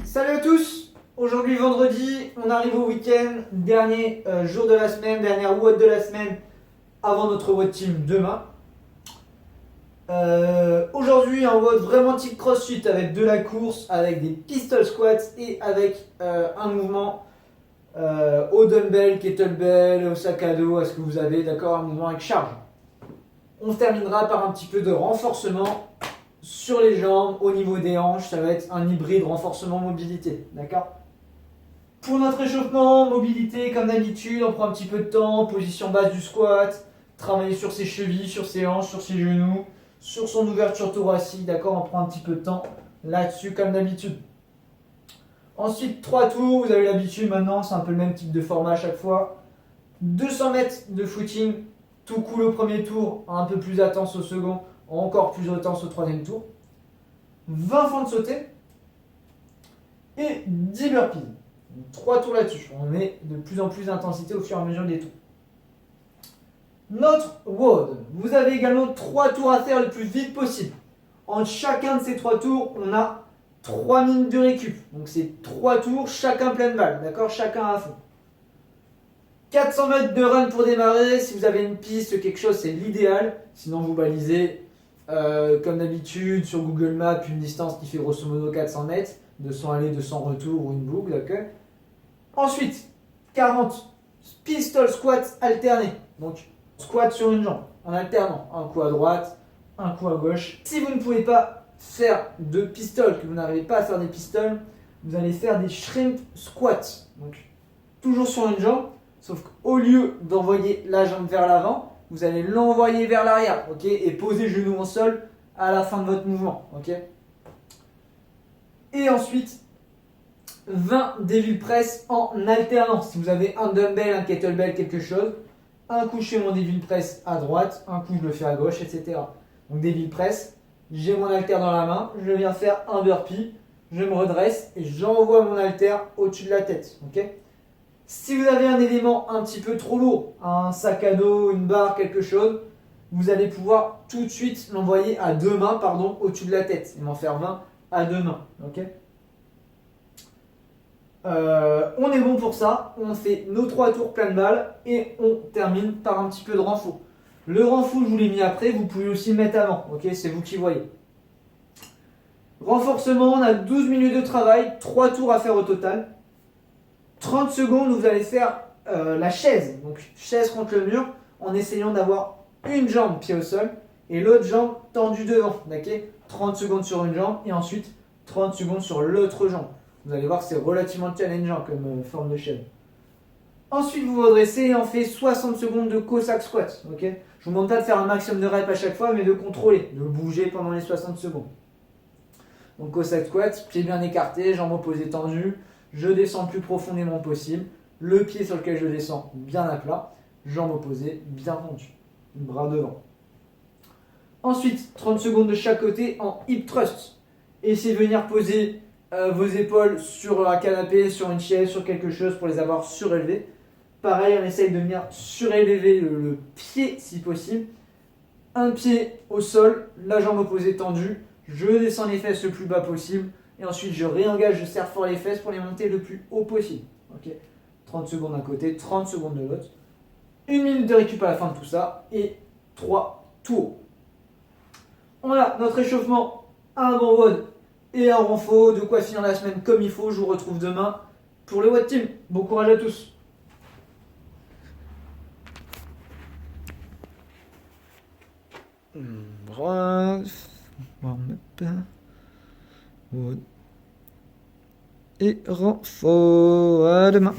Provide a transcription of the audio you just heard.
Salut à tous, aujourd'hui vendredi, on arrive au week-end, dernier jour de la semaine, dernière WOD de la semaine avant notre WOD team demain. Aujourd'hui un WOD vraiment type crossfit avec de la course, avec des pistol squats et avec un mouvement au dumbbell, kettlebell, au sac à dos, à ce que vous avez, d'accord, un mouvement avec charge. On terminera par un petit peu de renforcement sur les jambes, au niveau des hanches, ça va être un hybride renforcement-mobilité, d'accord? Pour notre échauffement, mobilité, comme d'habitude, on prend un petit peu de temps, position basse du squat, travailler sur ses chevilles, sur ses hanches, sur ses genoux, sur son ouverture thoracique, d'accord? On prend un petit peu de temps là-dessus, comme d'habitude. Ensuite, 3 tours, vous avez l'habitude maintenant, c'est un peu le même type de format à chaque fois. 200 mètres de footing, tout cool au premier tour, un peu plus intense au second, encore plus intense au troisième tour. 20 fentes sautées et 10 burpees. 3 tours là-dessus. On met de plus en plus d'intensité au fur et à mesure des tours. Notre WOD. Vous avez également 3 tours à faire le plus vite possible. En chacun de ces 3 tours, on a 3 minutes de récup. Donc c'est 3 tours, chacun pleine balle. D'accord? Chacun à fond. 400 mètres de run pour démarrer. Si vous avez une piste, quelque chose, c'est l'idéal. Sinon, vous balisez comme d'habitude sur Google Maps une distance qui fait grosso modo 400 mètres. 200 aller, 200 retour ou une boucle. D'accord. Ensuite, 40 pistol squats alternés. Donc, squat sur une jambe en alternant. Un coup à droite, un coup à gauche. Si vous ne pouvez pas faire de pistol, que vous n'arrivez pas à faire des pistoles, vous allez faire des shrimp squats. Donc, toujours sur une jambe. Sauf qu'au lieu d'envoyer la jambe vers l'avant, vous allez l'envoyer vers l'arrière, ok, et poser genou au sol à la fin de votre mouvement, ok. Et ensuite, 20 devil press en alternance. Si vous avez un dumbbell, un kettlebell, quelque chose, un coup je fais mon devil press à droite, un coup je le fais à gauche, etc. Donc devil press, j'ai mon haltère dans la main, je viens faire un burpee, je me redresse et j'envoie mon haltère au-dessus de la tête, ok. Si vous avez un élément un petit peu trop lourd, un sac à dos, une barre, quelque chose, vous allez pouvoir tout de suite l'envoyer à deux mains, au-dessus de la tête et m'en faire 20 à deux mains. Okay. On est bon pour ça, on fait nos 3 tours plein de balles et on termine par un petit peu de renfort. Le renfort, je vous l'ai mis après, vous pouvez aussi le mettre avant, ok, c'est vous qui voyez. Renforcement, on a 12 minutes de travail, 3 tours à faire au total. 30 secondes, vous allez faire la chaise, donc chaise contre le mur, en essayant d'avoir une jambe pied au sol et l'autre jambe tendue devant. Okay, 30 secondes sur une jambe et ensuite 30 secondes sur l'autre jambe. Vous allez voir que c'est relativement challengeant comme forme de chaise. Ensuite, vous vous redressez et on fait 60 secondes de Cossack squat. Okay, je ne vous demande pas de faire un maximum de reps à chaque fois, mais de contrôler, de bouger pendant les 60 secondes. Donc Cossack squat, pieds bien écartés, jambes opposées tendues. Je descends le plus profondément possible. Le pied sur lequel je descends bien à plat. Jambes opposées bien tendues. Bras devant. Ensuite, 30 secondes de chaque côté en hip thrust. Essayez de venir poser vos épaules sur un canapé, sur une chaise, sur quelque chose pour les avoir surélevées. Pareil, on essaye de venir surélever le pied si possible. Un pied au sol, la jambe opposée tendue. Je descends les fesses le plus bas possible. Et ensuite, je réengage, je serre fort les fesses pour les monter le plus haut possible. Okay, 30 secondes d'un côté, 30 secondes de l'autre. 1 minute de récup à la fin de tout ça. Et 3 tours. On a notre échauffement, un bon WOD et un renfort. De quoi finir la semaine comme il faut. Je vous retrouve demain pour le WOD Team. Bon courage à tous. Bref, warm-up, WOD et renfort. À demain.